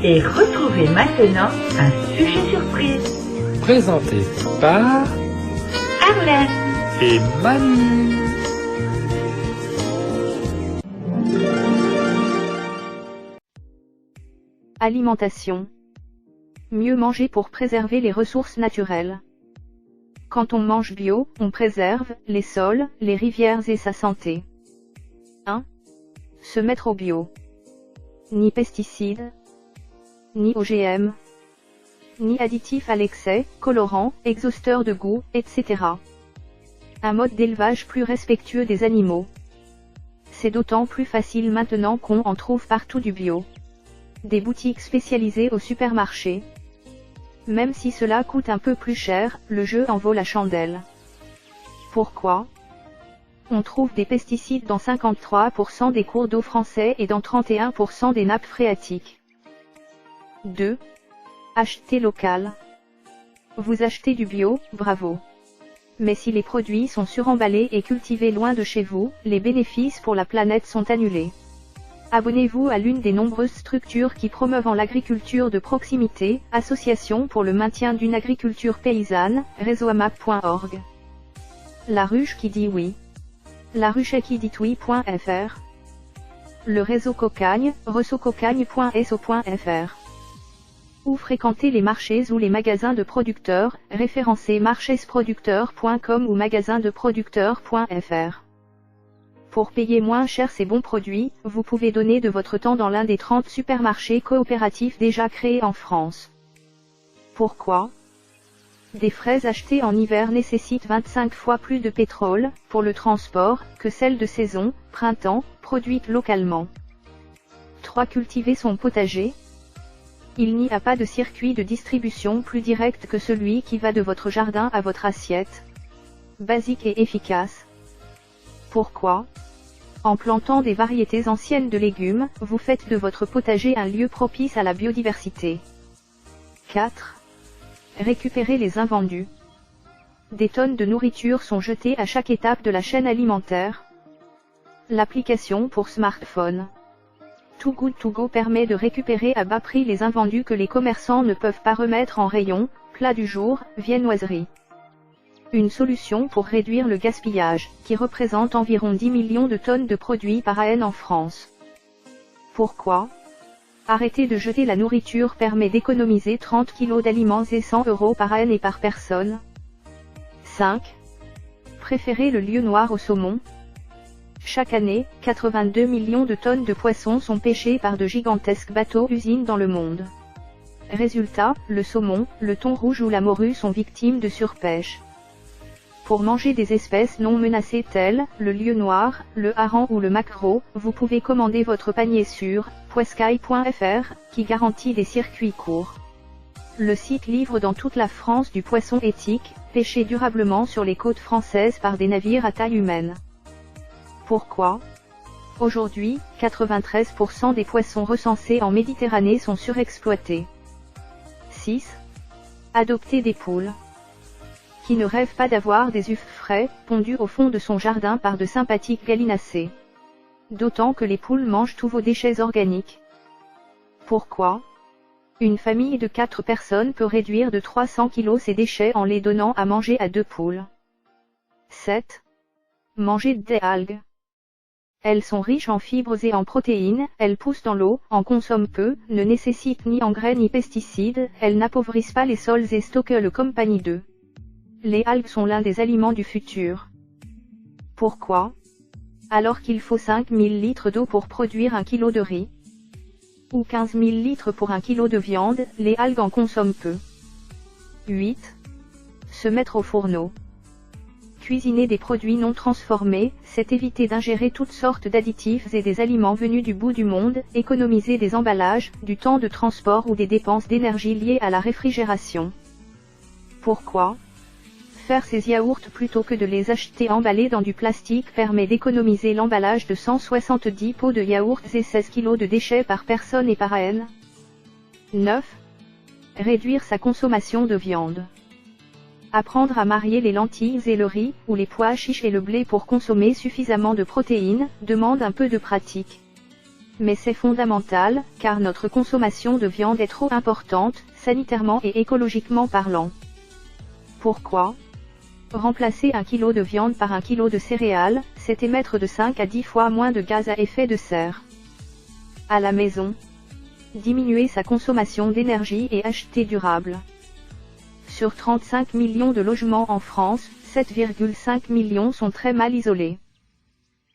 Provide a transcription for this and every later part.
Et retrouvez maintenant un sujet surprise. Présenté par Arlette et Manu. Alimentation. Mieux manger pour préserver les ressources naturelles. Quand on mange bio, on préserve les sols, les rivières et sa santé. 1. Se mettre au bio. Ni pesticides, ni OGM, ni additifs à l'excès, colorants, exhausteurs de goût, etc. Un mode d'élevage plus respectueux des animaux. C'est d'autant plus facile maintenant qu'on en trouve partout du bio. Des boutiques spécialisées au supermarché. Même si cela coûte un peu plus cher, le jeu en vaut la chandelle. Pourquoi ? On trouve des pesticides dans 53% des cours d'eau français et dans 31% des nappes phréatiques. 2. Acheter local. Vous achetez du bio, bravo. Mais si les produits sont suremballés et cultivés loin de chez vous, les bénéfices pour la planète sont annulés. Abonnez-vous à l'une des nombreuses structures qui promeuvent l'agriculture de proximité, Association pour le maintien d'une agriculture paysanne, réseauamap.org. La ruche qui dit oui. La ruche qui dit oui.fr. Le réseau Cocagne, ressococagne.so.fr. Ou fréquentez les marchés ou les magasins de producteurs, référencez marchesproducteurs.com ou magasindeproducteurs.fr. Pour payer moins cher ces bons produits, vous pouvez donner de votre temps dans l'un des 30 supermarchés coopératifs déjà créés en France. Pourquoi ? Des fraises achetées en hiver nécessitent 25 fois plus de pétrole, pour le transport, que celles de saison, printemps, produites localement. 3. Cultiver son potager. Il n'y a pas de circuit de distribution plus direct que celui qui va de votre jardin à votre assiette. Basique et efficace. Pourquoi ? En plantant des variétés anciennes de légumes, vous faites de votre potager un lieu propice à la biodiversité. 4. Récupérer les invendus. Des tonnes de nourriture sont jetées à chaque étape de la chaîne alimentaire. L'application pour smartphone Too Good To Go permet de récupérer à bas prix les invendus que les commerçants ne peuvent pas remettre en rayon, plat du jour, viennoiserie. Une solution pour réduire le gaspillage, qui représente environ 10 millions de tonnes de produits par an en France. Pourquoi ? Arrêter de jeter la nourriture permet d'économiser 30 kg d'aliments et 100 € par an et par personne. 5. Préférer le lieu noir au saumon. Chaque année, 82 millions de tonnes de poissons sont pêchés par de gigantesques bateaux-usines dans le monde. Résultat, le saumon, le thon rouge ou la morue sont victimes de surpêche. Pour manger des espèces non menacées telles, le lieu noir, le hareng ou le maquereau, vous pouvez commander votre panier sur poiscaille.fr, qui garantit des circuits courts. Le site livre dans toute la France du poisson éthique, pêché durablement sur les côtes françaises par des navires à taille humaine. Pourquoi ? Aujourd'hui, 93% des poissons recensés en Méditerranée sont surexploités. 6. Adopter des poules. Qui ne rêve pas d'avoir des œufs frais, pondus au fond de son jardin par de sympathiques gallinacés. D'autant que les poules mangent tous vos déchets organiques. Pourquoi ? Une famille de 4 personnes peut réduire de 300 kg ses déchets en les donnant à manger à 2 poules. 7. Manger des algues. Elles sont riches en fibres et en protéines, elles poussent dans l'eau, en consomment peu, ne nécessitent ni engrais ni pesticides, elles n'appauvrissent pas les sols et stockent le compagnie d'eux. Les algues sont l'un des aliments du futur. Pourquoi ? Alors qu'il faut 5000 litres d'eau pour produire 1 kg de riz, ou 15 000 litres pour 1 kg de viande, les algues en consomment peu. 8. Se mettre au fourneau. Cuisiner des produits non transformés, c'est éviter d'ingérer toutes sortes d'additifs et des aliments venus du bout du monde, économiser des emballages, du temps de transport ou des dépenses d'énergie liées à la réfrigération. Pourquoi ? Faire ses yaourts plutôt que de les acheter emballés dans du plastique permet d'économiser l'emballage de 170 pots de yaourts et 16 kg de déchets par personne et par an. 9. Réduire sa consommation de viande. Apprendre à marier les lentilles et le riz, ou les pois chiches et le blé pour consommer suffisamment de protéines, demande un peu de pratique. Mais c'est fondamental, car notre consommation de viande est trop importante, sanitairement et écologiquement parlant. Pourquoi ? Remplacer 1 kg de viande par 1 kg de céréales, c'est émettre de 5 à 10 fois moins de gaz à effet de serre. À la maison, diminuer sa consommation d'énergie et acheter durable. Sur 35 millions de logements en France, 7,5 millions sont très mal isolés.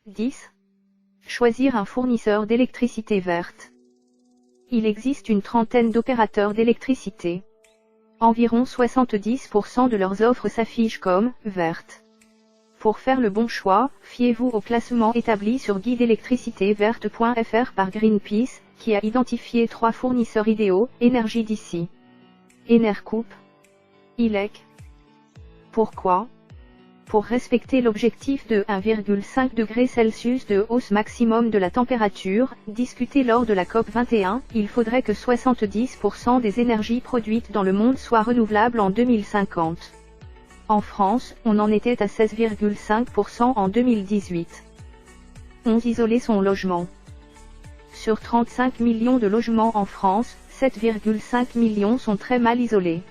10. Choisir un fournisseur d'électricité verte. Il existe une trentaine d'opérateurs d'électricité. Environ 70% de leurs offres s'affichent comme « vertes ». Pour faire le bon choix, fiez-vous au classement établi sur guideélectricitéverte.fr par Greenpeace, qui a identifié 3 fournisseurs idéaux, Énergie d'ici, Enercoop, ILEC. Pourquoi ? Pour respecter l'objectif de 1,5 degré Celsius de hausse maximum de la température, discuté lors de la COP21, il faudrait que 70% des énergies produites dans le monde soient renouvelables en 2050. En France, on en était à 16,5% en 2018. 11. Isoler son logement. Sur 35 millions de logements en France, 7,5 millions sont très mal isolés.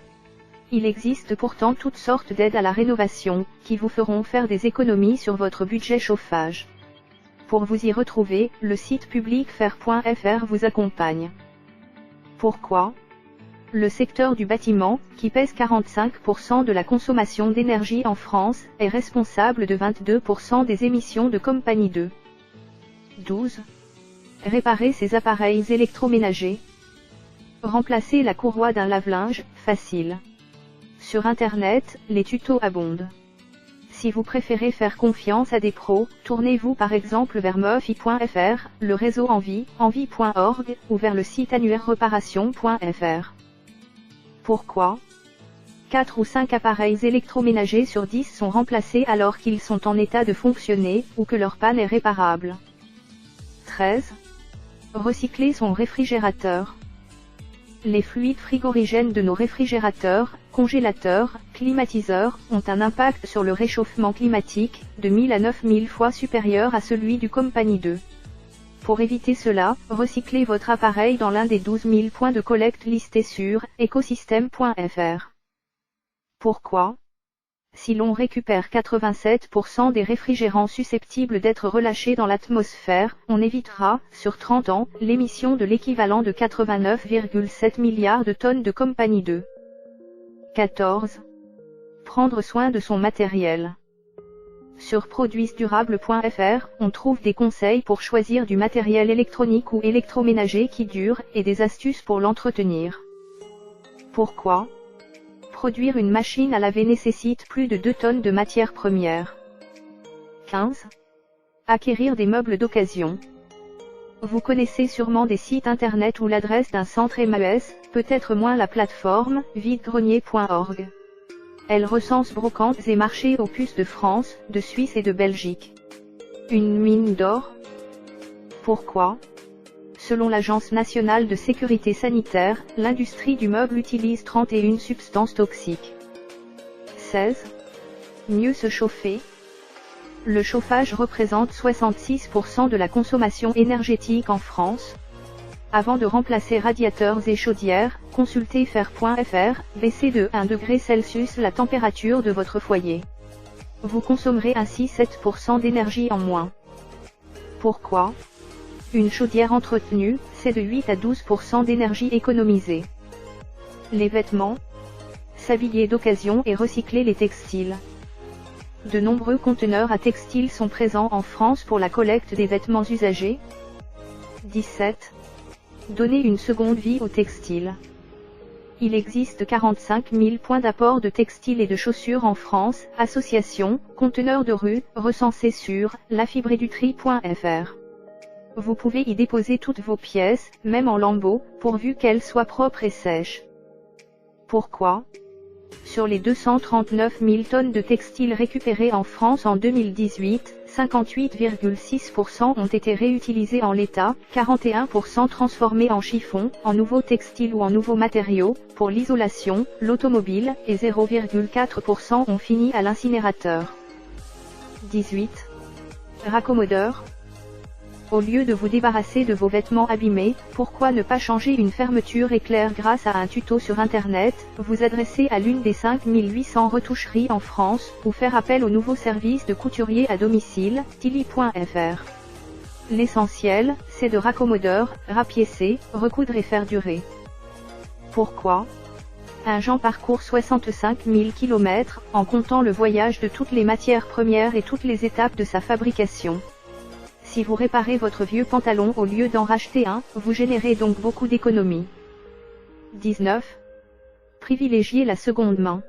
Il existe pourtant toutes sortes d'aides à la rénovation, qui vous feront faire des économies sur votre budget chauffage. Pour vous y retrouver, le site publicfaire.fr vous accompagne. Pourquoi ? Le secteur du bâtiment, qui pèse 45% de la consommation d'énergie en France, est responsable de 22% des émissions de compagnie 2. 12. Réparer ses appareils électroménagers. Remplacer la courroie d'un lave-linge, facile. Sur Internet, les tutos abondent. Si vous préférez faire confiance à des pros, tournez-vous par exemple vers mefi.fr, le réseau Envie, envie.org, ou vers le site annuairereparation.fr. Pourquoi ? 4 ou 5 appareils électroménagers sur 10 sont remplacés alors qu'ils sont en état de fonctionner, ou que leur panne est réparable. 13. Recycler son réfrigérateur. Les fluides frigorigènes de nos réfrigérateurs, congélateurs, climatiseurs, ont un impact sur le réchauffement climatique, de 1000 à 9000 fois supérieur à celui du compagnie 2. Pour éviter cela, recyclez votre appareil dans l'un des 12 000 points de collecte listés sur écosystème.fr. Pourquoi ? Si l'on récupère 87% des réfrigérants susceptibles d'être relâchés dans l'atmosphère, on évitera, sur 30 ans, l'émission de l'équivalent de 89,7 milliards de tonnes de compagnie 2. 14. Prendre soin de son matériel. Sur produitsdurables.fr, on trouve des conseils pour choisir du matériel électronique ou électroménager qui dure, et des astuces pour l'entretenir. Pourquoi ? Produire une machine à laver nécessite plus de 2 tonnes de matières premières. 15. Acquérir des meubles d'occasion. Vous connaissez sûrement des sites internet où l'adresse d'un centre MES, peut-être moins la plateforme, videgrenier.org. Elle recense brocantes et marchés aux puces de France, de Suisse et de Belgique. Une mine d'or ? Pourquoi ? Selon l'Agence nationale de sécurité sanitaire, l'industrie du meuble utilise 31 substances toxiques. 16. Mieux se chauffer. Le chauffage représente 66% de la consommation énergétique en France. Avant de remplacer radiateurs et chaudières, consultez fer.fr, baissez de 1 degré Celsius la température de votre foyer. Vous consommerez ainsi 7% d'énergie en moins. Pourquoi ? Une chaudière entretenue, c'est de 8 à 12% d'énergie économisée. Les vêtements. S'habiller d'occasion et recycler les textiles. De nombreux conteneurs à textiles sont présents en France pour la collecte des vêtements usagés. 17. Donner une seconde vie aux textiles. Il existe 45 000 points d'apport de textiles et de chaussures en France, associations, conteneurs de rue, recensés sur lafibreduterie.fr. Vous pouvez y déposer toutes vos pièces, même en lambeaux, pourvu qu'elles soient propres et sèches. Pourquoi ? Sur les 239 000 tonnes de textiles récupérées en France en 2018, 58,6% ont été réutilisés en l'état, 41% transformés en chiffon, en nouveaux textiles ou en nouveaux matériaux, pour l'isolation, l'automobile, et 0,4% ont fini à l'incinérateur. 18. Raccommodeur. Au lieu de vous débarrasser de vos vêtements abîmés, pourquoi ne pas changer une fermeture éclair grâce à un tuto sur internet, vous adresser à l'une des 5800 retoucheries en France, ou faire appel au nouveau service de couturier à domicile, Tilly.fr. L'essentiel, c'est de raccommodeur, rapiécer, recoudre et faire durer. Pourquoi ? Un Jean parcourt 65 000 km, en comptant le voyage de toutes les matières premières et toutes les étapes de sa fabrication. Si vous réparez votre vieux pantalon au lieu d'en racheter un, vous générez donc beaucoup d'économies. 19. Privilégiez la seconde main.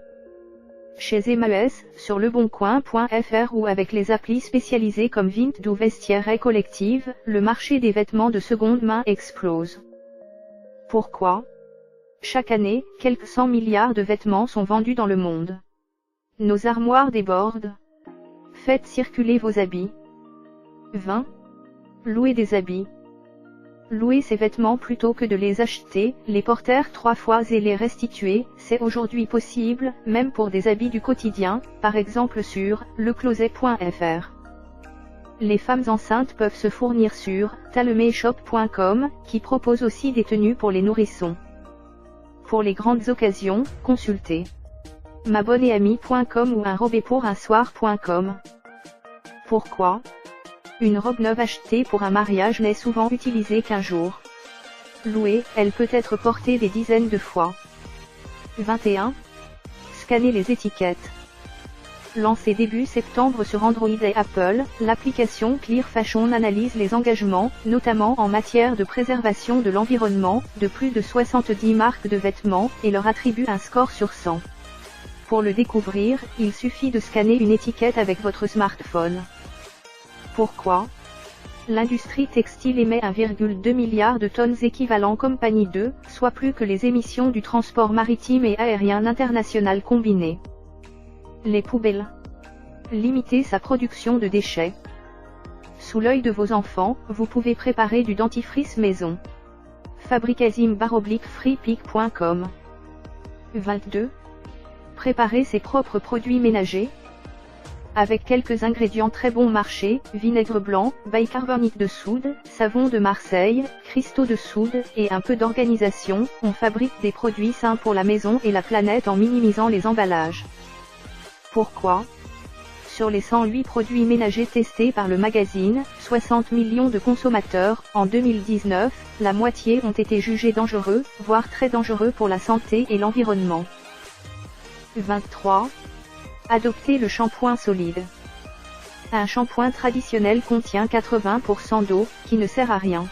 Chez Emmaüs, sur leboncoin.fr ou avec les applis spécialisées comme Vinted ou Vestiaire et Collective, le marché des vêtements de seconde main explose. Pourquoi ? Chaque année, quelques 100 milliards de vêtements sont vendus dans le monde. Nos armoires débordent. Faites circuler vos habits. 20. Louer des habits. Louer ces vêtements plutôt que de les acheter, les porter 3 fois et les restituer, c'est aujourd'hui possible, même pour des habits du quotidien, par exemple sur lecloset.fr. Les femmes enceintes peuvent se fournir sur talemeshop.com, qui propose aussi des tenues pour les nourrissons. Pour les grandes occasions, consultez mabonneami.com ou unrobepourunsoir.com. Pourquoi ? Une robe neuve achetée pour un mariage n'est souvent utilisée qu'un jour. Louée, elle peut être portée des dizaines de fois. 21. Scannez les étiquettes. Lancée début septembre sur Android et Apple, l'application Clear Fashion analyse les engagements, notamment en matière de préservation de l'environnement, de plus de 70 marques de vêtements, et leur attribue un score sur 100. Pour le découvrir, il suffit de scanner une étiquette avec votre smartphone. Pourquoi ? L'industrie textile émet 1,2 milliard de tonnes équivalent compagnie 2, soit plus que les émissions du transport maritime et aérien international combiné. Les poubelles. Limitez sa production de déchets. Sous l'œil de vos enfants, vous pouvez préparer du dentifrice maison. Fabricazim_freepic.com. 22. Préparer ses propres produits ménagers. Avec quelques ingrédients très bon marché, vinaigre blanc, bicarbonate de soude, savon de Marseille, cristaux de soude, et un peu d'organisation, on fabrique des produits sains pour la maison et la planète en minimisant les emballages. Pourquoi ? Sur les 108 produits ménagers testés par le magazine, 60 millions de consommateurs, en 2019, la moitié ont été jugés dangereux, voire très dangereux pour la santé et l'environnement. 23. Adoptez le shampoing solide. Un shampoing traditionnel contient 80% d'eau, qui ne sert à rien.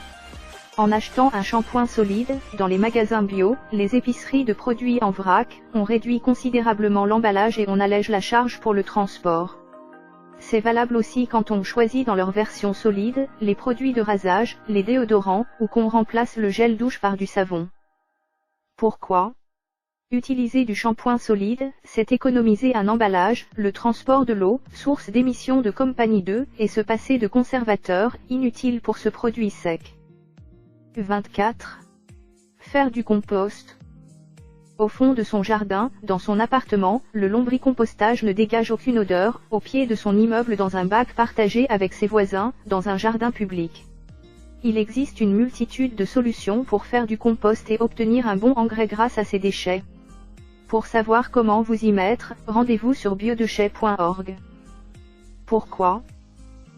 En achetant un shampoing solide, dans les magasins bio, les épiceries de produits en vrac, on réduit considérablement l'emballage et on allège la charge pour le transport. C'est valable aussi quand on choisit dans leur version solide, les produits de rasage, les déodorants, ou qu'on remplace le gel douche par du savon. Pourquoi ? Utiliser du shampoing solide, c'est économiser un emballage, le transport de l'eau, source d'émissions de compagnie 2, et se passer de conservateurs, inutile pour ce produit sec. 24. Faire du compost. Au fond de son jardin, dans son appartement, le lombricompostage ne dégage aucune odeur, au pied de son immeuble dans un bac partagé avec ses voisins, dans un jardin public. Il existe une multitude de solutions pour faire du compost et obtenir un bon engrais grâce à ces déchets. Pour savoir comment vous y mettre, rendez-vous sur biodéchets.org. Pourquoi ?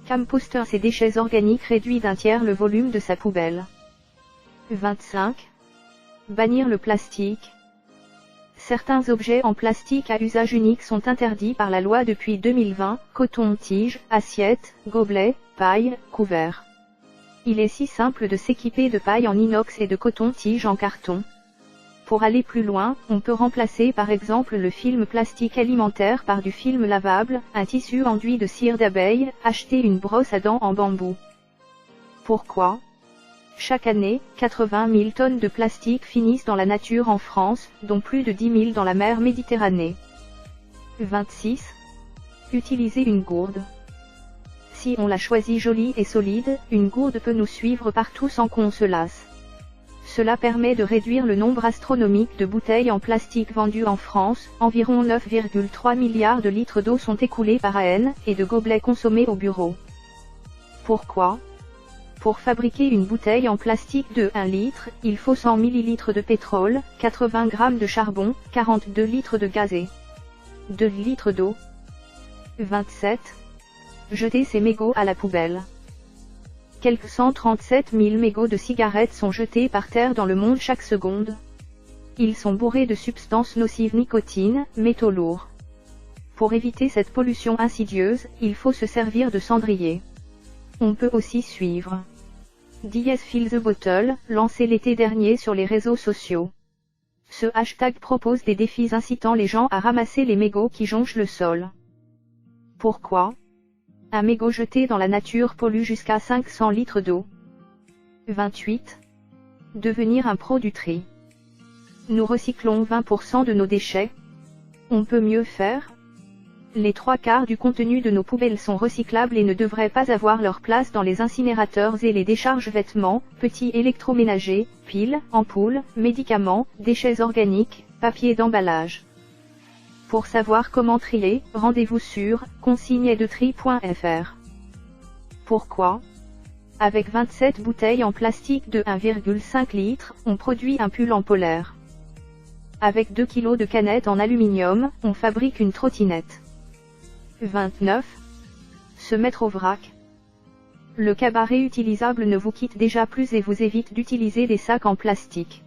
Composter ses déchets organiques réduit d'un tiers le volume de sa poubelle. 25. Bannir le plastique. Certains objets en plastique à usage unique sont interdits par la loi depuis 2020, coton-tige, assiette, gobelet, paille, couvert. Il est si simple de s'équiper de paille en inox et de coton-tige en carton. Pour aller plus loin, on peut remplacer par exemple le film plastique alimentaire par du film lavable, un tissu enduit de cire d'abeille, acheter une brosse à dents en bambou. Pourquoi ? Chaque année, 80 000 tonnes de plastique finissent dans la nature en France, dont plus de 10 000 dans la mer Méditerranée. 26. Utiliser une gourde. Si on la choisit jolie et solide, une gourde peut nous suivre partout sans qu'on se lasse. Cela permet de réduire le nombre astronomique de bouteilles en plastique vendues en France, environ 9,3 milliards de litres d'eau sont écoulés par an, et de gobelets consommés au bureau. Pourquoi ? Pour fabriquer une bouteille en plastique de 1 litre, il faut 100 ml de pétrole, 80 g de charbon, 42 litres de gaz et 2 litres d'eau. 27. Jeter ces mégots à la poubelle. Quelques 137 000 mégots de cigarettes sont jetés par terre dans le monde chaque seconde. Ils sont bourrés de substances nocives, nicotine, métaux lourds. Pour éviter cette pollution insidieuse, il faut se servir de cendrier. On peut aussi suivre DS Fill the Bottle, lancé l'été dernier sur les réseaux sociaux. Ce hashtag propose des défis incitant les gens à ramasser les mégots qui jonchent le sol. Pourquoi? Un mégot jeté dans la nature pollue jusqu'à 500 litres d'eau. 28. Devenir un pro du tri. Nous recyclons 20% de nos déchets. On peut mieux faire? Les 3/4 du contenu de nos poubelles sont recyclables et ne devraient pas avoir leur place dans les incinérateurs et les décharges vêtements, petits électroménagers, piles, ampoules, médicaments, déchets organiques, papier d'emballage. Pour savoir comment trier, rendez-vous sur consignedetri.fr. Pourquoi? Avec 27 bouteilles en plastique de 1,5 litre, on produit un pull en polaire. Avec 2 kg de canettes en aluminium, on fabrique une trottinette. 29. Se mettre au vrac. Le cabas réutilisable ne vous quitte déjà plus et vous évite d'utiliser des sacs en plastique.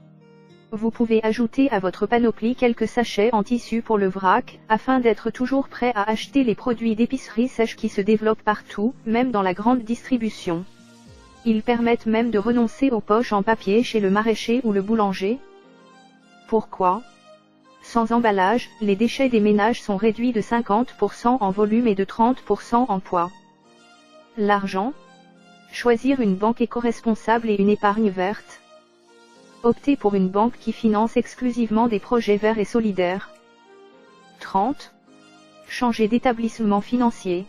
Vous pouvez ajouter à votre panoplie quelques sachets en tissu pour le vrac, afin d'être toujours prêt à acheter les produits d'épicerie sèche qui se développent partout, même dans la grande distribution. Ils permettent même de renoncer aux poches en papier chez le maraîcher ou le boulanger. Pourquoi? Sans emballage, les déchets des ménages sont réduits de 50% en volume et de 30% en poids. L'argent? Choisir une banque éco-responsable et une épargne verte. Optez pour une banque qui finance exclusivement des projets verts et solidaires. 30. Changer d'établissement financier.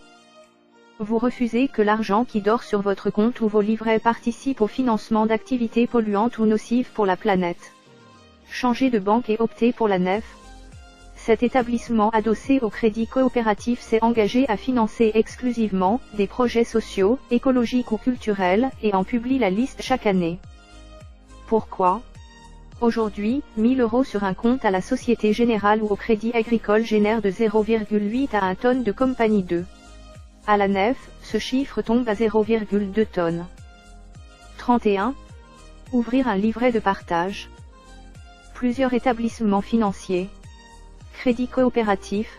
Vous refusez que l'argent qui dort sur votre compte ou vos livrets participe au financement d'activités polluantes ou nocives pour la planète. Changez de banque et optez pour la NEF. Cet établissement adossé au crédit coopératif s'est engagé à financer exclusivement des projets sociaux, écologiques ou culturels, et en publie la liste chaque année. Pourquoi? Aujourd'hui, 1 000 € sur un compte à la Société Générale ou au Crédit Agricole génère de 0,8 à 1 tonne de compagnie 2. À la NEF, ce chiffre tombe à 0,2 tonnes. 31. Ouvrir un livret de partage. Plusieurs établissements financiers, Crédit coopératif,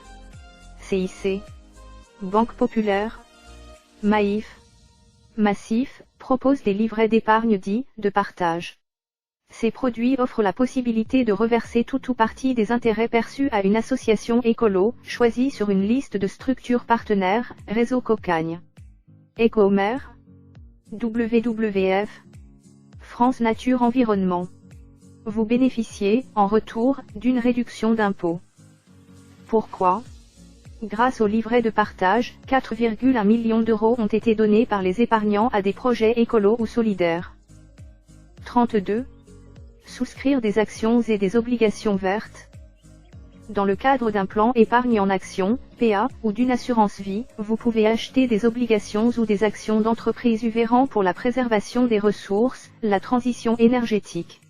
CIC, Banque populaire, Maïf, Massif, proposent des livrets d'épargne dits de partage. Ces produits offrent la possibilité de reverser tout ou partie des intérêts perçus à une association écolo, choisie sur une liste de structures partenaires, Réseau Cocagne, Ecomer, WWF, France Nature Environnement. Vous bénéficiez, en retour, d'une réduction d'impôt. Pourquoi? Grâce au livret de partage, 4,1 millions d'euros ont été donnés par les épargnants à des projets écolos ou solidaires. 32. Souscrire des actions et des obligations vertes. Dans le cadre d'un plan épargne en action, PA, ou d'une assurance vie, vous pouvez acheter des obligations ou des actions d'entreprises œuvrant pour la préservation des ressources, la transition énergétique.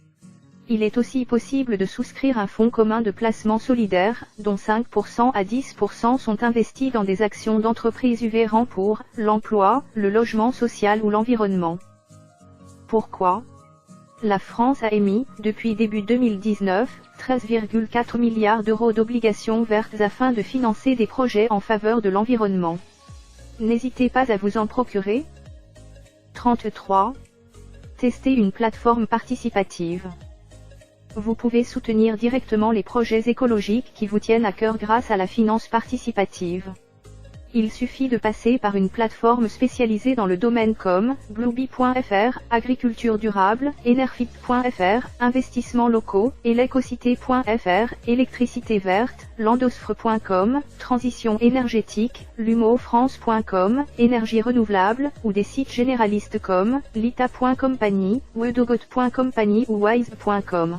Il est aussi possible de souscrire un fonds commun de placement solidaire, dont 5% à 10% sont investis dans des actions d'entreprises œuvrant pour l'emploi, le logement social ou l'environnement. Pourquoi? La France a émis, depuis début 2019, 13,4 milliards d'euros d'obligations vertes afin de financer des projets en faveur de l'environnement. N'hésitez pas à vous en procurer. 33. Tester une plateforme participative. Vous pouvez soutenir directement les projets écologiques qui vous tiennent à cœur grâce à la finance participative. Il suffit de passer par une plateforme spécialisée dans le domaine comme Bluebee.fr, agriculture durable, Enerfit.fr, investissements locaux, Elecocité.fr, électricité verte, Landosfre.com, transition énergétique, lumofrance.com, énergie renouvelable, ou des sites généralistes comme Lita.company, Wedogot.company ou Wise.com.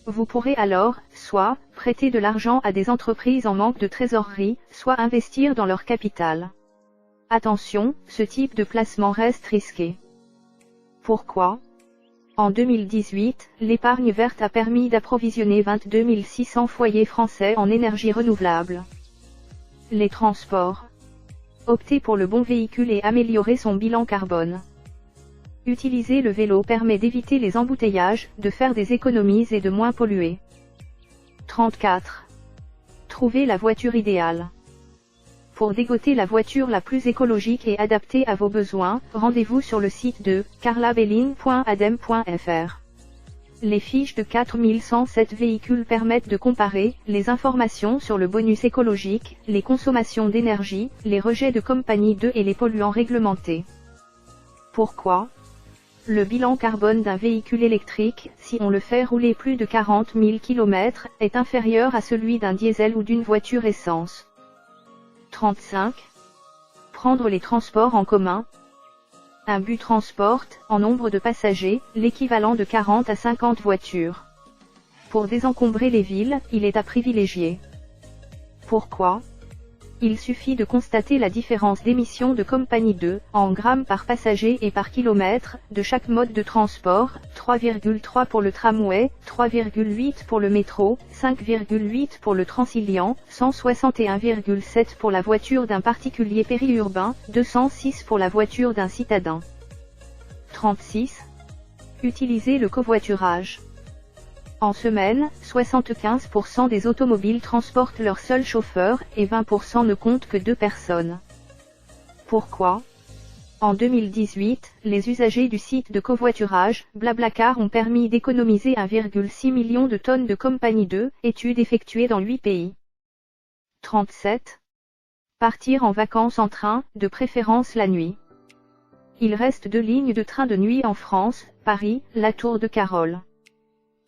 Vous pourrez alors, soit, prêter de l'argent à des entreprises en manque de trésorerie, soit investir dans leur capital. Attention, ce type de placement reste risqué. Pourquoi? En 2018, l'épargne verte a permis d'approvisionner 22 600 foyers français en énergie renouvelable. Les transports. Opter pour le bon véhicule et améliorer son bilan carbone. Utiliser le vélo permet d'éviter les embouteillages, de faire des économies et de moins polluer. 34. Trouver la voiture idéale. Pour dégoter la voiture la plus écologique et adaptée à vos besoins, rendez-vous sur le site de carlabelline.adem.fr. Les fiches de 4107 véhicules permettent de comparer les informations sur le bonus écologique, les consommations d'énergie, les rejets de compagnie 2 et les polluants réglementés. Pourquoi? Le bilan carbone d'un véhicule électrique, si on le fait rouler plus de 40 000 km, est inférieur à celui d'un diesel ou d'une voiture essence. 35. Prendre les transports en commun. Un bus transporte, en nombre de passagers, l'équivalent de 40 à 50 voitures. Pour désencombrer les villes, il est à privilégier. Pourquoi? Il suffit de constater la différence d'émissions de compagnie 2, en grammes par passager et par kilomètre, de chaque mode de transport, 3,3 pour le tramway, 3,8 pour le métro, 5,8 pour le Transilien, 161,7 pour la voiture d'un particulier périurbain, 206 pour la voiture d'un citadin. 36. Utiliser le covoiturage. En semaine, 75% des automobiles transportent leur seul chauffeur, et 20% ne comptent que 2 personnes. Pourquoi? En 2018, les usagers du site de covoiturage, Blablacar ont permis d'économiser 1,6 million de tonnes de compagnie 2, étude effectuée dans 8 pays. 37. Partir en vacances en train, de préférence la nuit. Il reste 2 lignes de train de nuit en France, Paris, La Tour de Carole.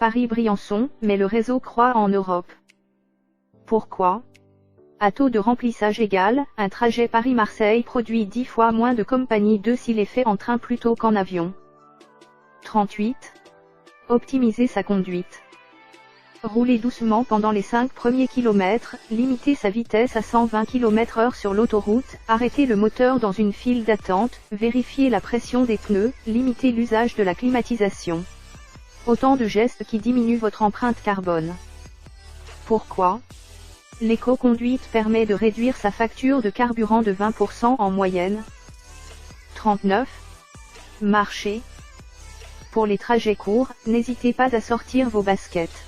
Paris-Briançon, mais le réseau croît en Europe. Pourquoi? À taux de remplissage égal, un trajet Paris-Marseille produit 10 fois moins de compagnie 2 s'il est fait en train plutôt qu'en avion. 38. Optimiser sa conduite. Rouler doucement pendant les 5 premiers kilomètres, limiter sa vitesse à 120 km/h sur l'autoroute, arrêter le moteur dans une file d'attente, vérifier la pression des pneus, limiter l'usage de la climatisation. Autant de gestes qui diminuent votre empreinte carbone. Pourquoi? L'éco-conduite permet de réduire sa facture de carburant de 20% en moyenne. 39. Marcher. Pour les trajets courts, n'hésitez pas à sortir vos baskets.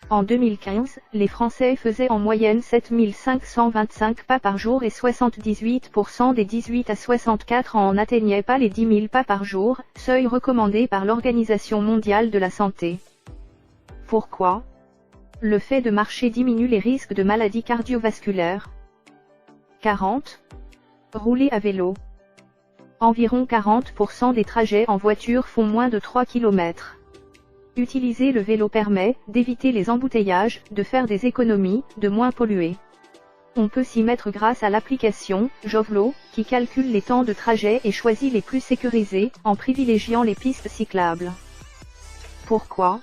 En 2015, les Français faisaient en moyenne 7525 pas par jour et 78% des 18 à 64 ans en atteignaient pas les 10 000 pas par jour, seuil recommandé par l'Organisation mondiale de la santé. Pourquoi? Le fait de marcher diminue les risques de maladies cardiovasculaires. 40. Rouler à vélo. Environ 40% des trajets en voiture font moins de 3 km. Utiliser le vélo permet d'éviter les embouteillages, de faire des économies, de moins polluer. On peut s'y mettre grâce à l'application Jovelo, qui calcule les temps de trajet et choisit les plus sécurisés, en privilégiant les pistes cyclables. Pourquoi?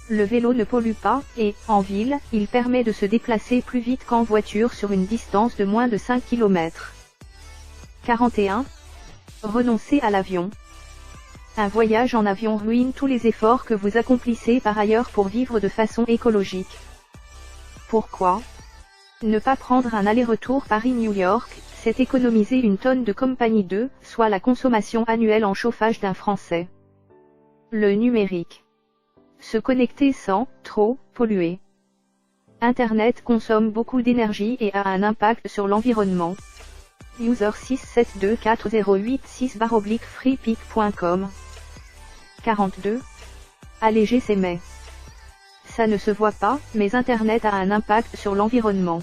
Le vélo ne pollue pas, et, en ville, il permet de se déplacer plus vite qu'en voiture sur une distance de moins de 5 km. 41. Renoncer à l'avion. Un voyage en avion ruine tous les efforts que vous accomplissez par ailleurs pour vivre de façon écologique. Pourquoi? Ne pas prendre un aller-retour Paris-New York, c'est économiser une tonne de compagnie 2, soit la consommation annuelle en chauffage d'un Français. Le numérique. Se connecter sans trop polluer. Internet consomme beaucoup d'énergie et a un impact sur l'environnement. User 6724086/freepik.com. 42. Alléger ses mets. Ça ne se voit pas, mais Internet a un impact sur l'environnement.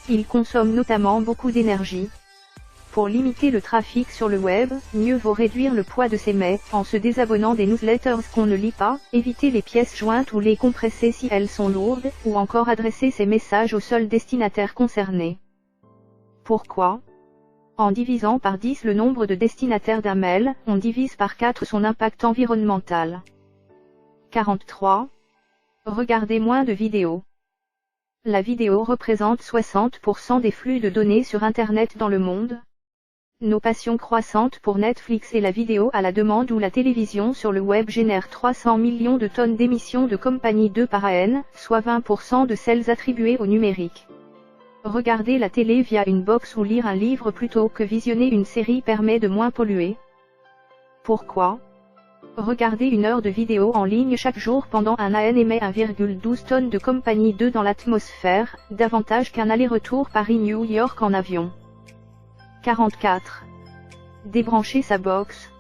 Il consomme notamment beaucoup d'énergie. Pour limiter le trafic sur le web, mieux vaut réduire le poids de ses mets, en se désabonnant des newsletters qu'on ne lit pas, éviter les pièces jointes ou les compresser si elles sont lourdes, ou encore adresser ses messages au seul destinataire concerné. Pourquoi? En divisant par 10 le nombre de destinataires d'un mail, on divise par 4 son impact environnemental. 43. Regardez moins de vidéos. La vidéo représente 60% des flux de données sur Internet dans le monde. Nos passions croissantes pour Netflix et la vidéo à la demande ou la télévision sur le web génèrent 300 millions de tonnes d'émissions de compagnie 2 par an, soit 20% de celles attribuées au numérique. Regarder la télé via une box ou lire un livre plutôt que visionner une série permet de moins polluer. Pourquoi ? Regarder une heure de vidéo en ligne chaque jour pendant un an émet 1,12 tonnes de compagnie 2 dans l'atmosphère, davantage qu'un aller-retour Paris-New York en avion. 44. Débrancher sa box.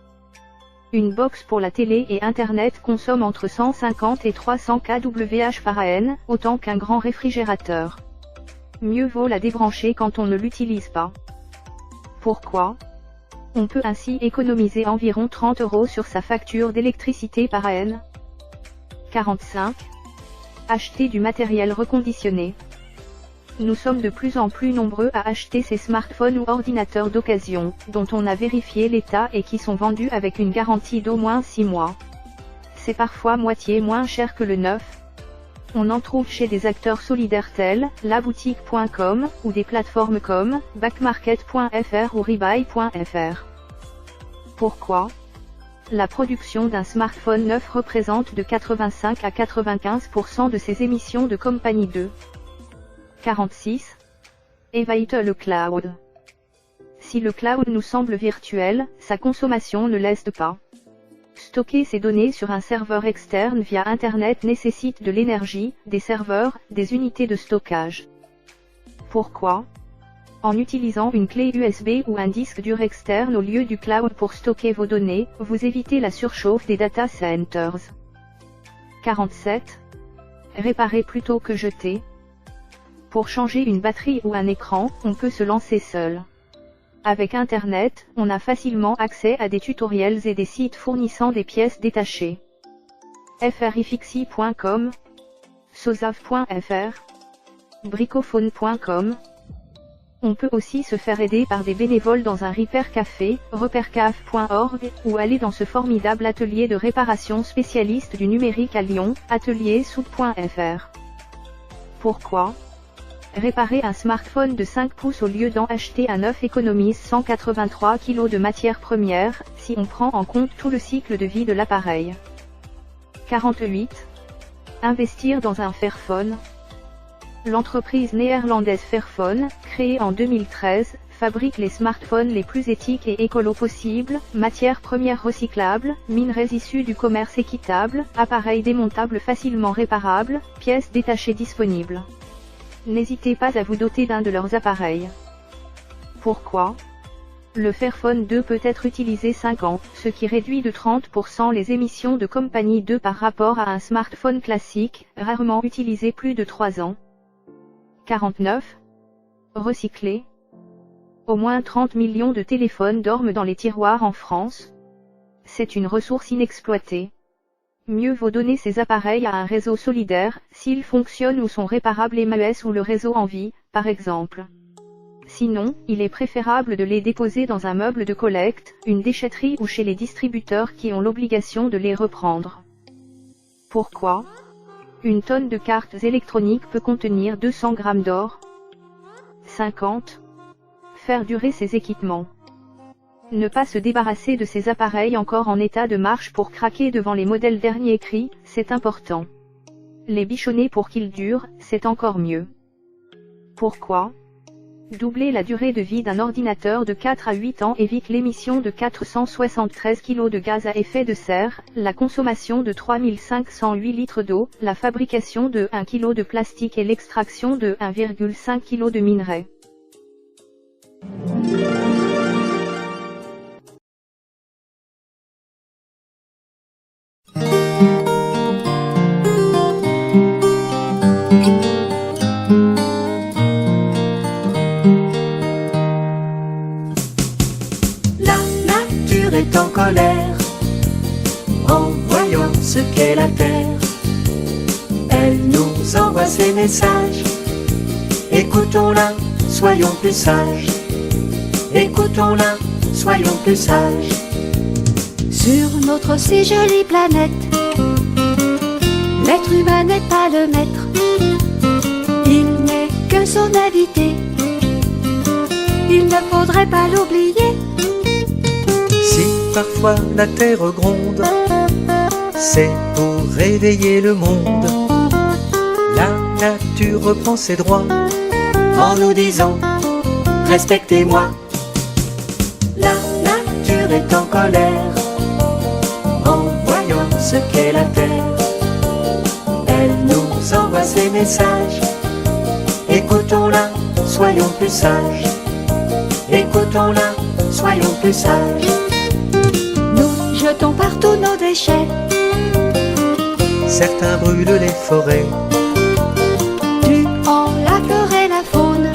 Une box pour la télé et Internet consomme entre 150 et 300 kWh par an, autant qu'un grand réfrigérateur. Mieux vaut la débrancher quand on ne l'utilise pas. Pourquoi ? On peut ainsi économiser environ 30 € sur sa facture d'électricité par an. 45. Acheter du matériel reconditionné. Nous sommes de plus en plus nombreux à acheter ces smartphones ou ordinateurs d'occasion, dont on a vérifié l'état et qui sont vendus avec une garantie d'au moins 6 mois. C'est parfois moitié moins cher que le neuf. On en trouve chez des acteurs solidaires tels laboutique.com, ou des plateformes comme backmarket.fr ou rebuy.fr. Pourquoi ? La production d'un smartphone neuf représente de 85 à 95% de ses émissions de compagnie 2. 46. Évite le cloud. Si le cloud nous semble virtuel, sa consommation ne l'est pas. Stocker ces données sur un serveur externe via Internet nécessite de l'énergie, des serveurs, des unités de stockage. Pourquoi ? En utilisant une clé USB ou un disque dur externe au lieu du cloud pour stocker vos données, vous évitez la surchauffe des data centers. 47. Réparer plutôt que jeter. Pour changer une batterie ou un écran, on peut se lancer seul. Avec Internet, on a facilement accès à des tutoriels et des sites fournissant des pièces détachées. frifixi.com, sosav.fr, bricophone.com. On peut aussi se faire aider par des bénévoles dans un repair café, repaircaf.org, ou aller dans ce formidable atelier de réparation spécialiste du numérique à Lyon, ateliersoud.fr. Pourquoi ? Réparer un smartphone de 5 pouces au lieu d'en acheter un neuf économise 183 kg de matières premières, si on prend en compte tout le cycle de vie de l'appareil. 48. Investir dans un Fairphone. L'entreprise néerlandaise Fairphone, créée en 2013, fabrique les smartphones les plus éthiques et écolos possibles, matières premières recyclables, minerais issus du commerce équitable, appareils démontables facilement réparables, pièces détachées disponibles. N'hésitez pas à vous doter d'un de leurs appareils. Pourquoi ? Le Fairphone 2 peut être utilisé 5 ans, ce qui réduit de 30% les émissions de compagnie 2 par rapport à un smartphone classique, rarement utilisé plus de 3 ans. 49. Recycler. Au moins 30 millions de téléphones dorment dans les tiroirs en France. C'est une ressource inexploitée. Mieux vaut donner ces appareils à un réseau solidaire, s'ils fonctionnent ou sont réparables MES ou le réseau en vie, par exemple. Sinon, il est préférable de les déposer dans un meuble de collecte, une déchetterie ou chez les distributeurs qui ont l'obligation de les reprendre. Pourquoi ? Une tonne de cartes électroniques peut contenir 200 grammes d'or. 50. Faire durer ces équipements. Ne pas se débarrasser de ces appareils encore en état de marche pour craquer devant les modèles dernier cri, c'est important. Les bichonner pour qu'ils durent, c'est encore mieux. Pourquoi ? Doubler la durée de vie d'un ordinateur de 4 à 8 ans évite l'émission de 473 kg de gaz à effet de serre, la consommation de 3508 litres d'eau, la fabrication de 1 kg de plastique et l'extraction de 1,5 kg de minerais. Est en colère en voyant ce qu'est la terre. Elle nous envoie ses messages. Écoutons-la, soyons plus sages. Écoutons-la, soyons plus sages. Sur notre si jolie planète, l'être humain n'est pas le maître. Il n'est que son invité. Il ne faudrait pas l'oublier. parfois la terre gronde, c'est pour réveiller le monde. La nature reprend ses droits en nous disant respectez-moi. La nature est en colère en voyant ce qu'est la terre. Elle nous envoie ses messages. Écoutons-la, soyons plus sages. Écoutons-la, soyons plus sages. Nous jetons partout nos déchets. Certains brûlent les forêts. Tu enlaquerais la faune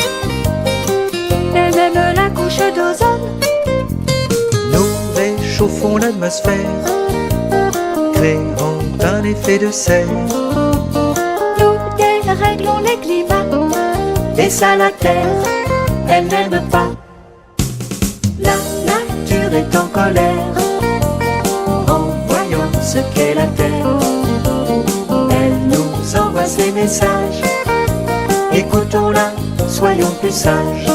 et même la couche d'ozone. Nous réchauffons l'atmosphère, créant un effet de serre. Nous déréglons les climats. Et ça la terre, elle n'aime pas. La nature est en colère en voyant ce qu'est la terre. Elle nous envoie ses messages. Écoutons-la, soyons plus sages.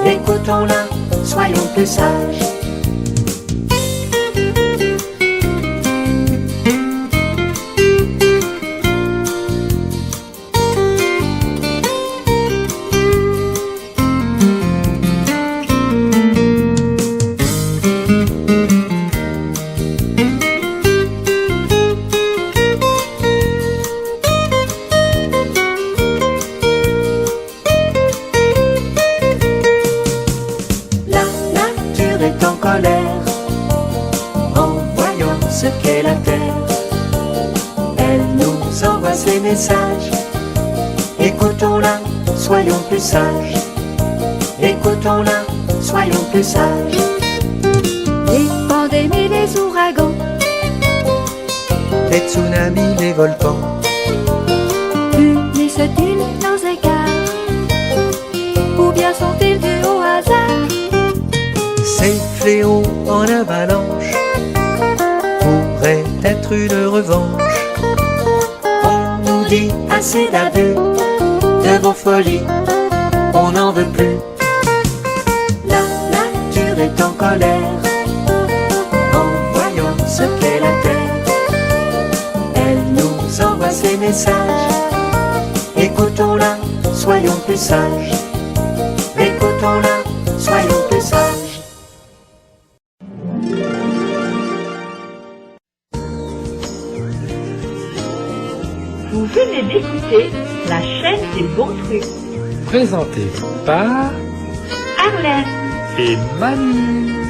Écoutons-la, soyons plus sages. En voyant ce qu'est la terre, elle nous envoie ses messages. Écoutons-la, soyons plus sages. Écoutons-la, soyons plus sages. Les pandémies, les ouragans, Les tsunamis, les volcans, unissent-ils nos écarts ou bien sont-ils dus au hasard? ces fléaux en avalanche pourraient être une revanche. On nous dit assez d'abus, de vos folies, on n'en veut plus. La nature est en colère en voyant ce qu'est la terre. Elle nous envoie ses messages. Écoutons-la, soyons plus sages. Écoutons-la, soyons plus sages. Vous venez d'écouter la chaîne des bons trucs. Présenté par Arlène et Manu.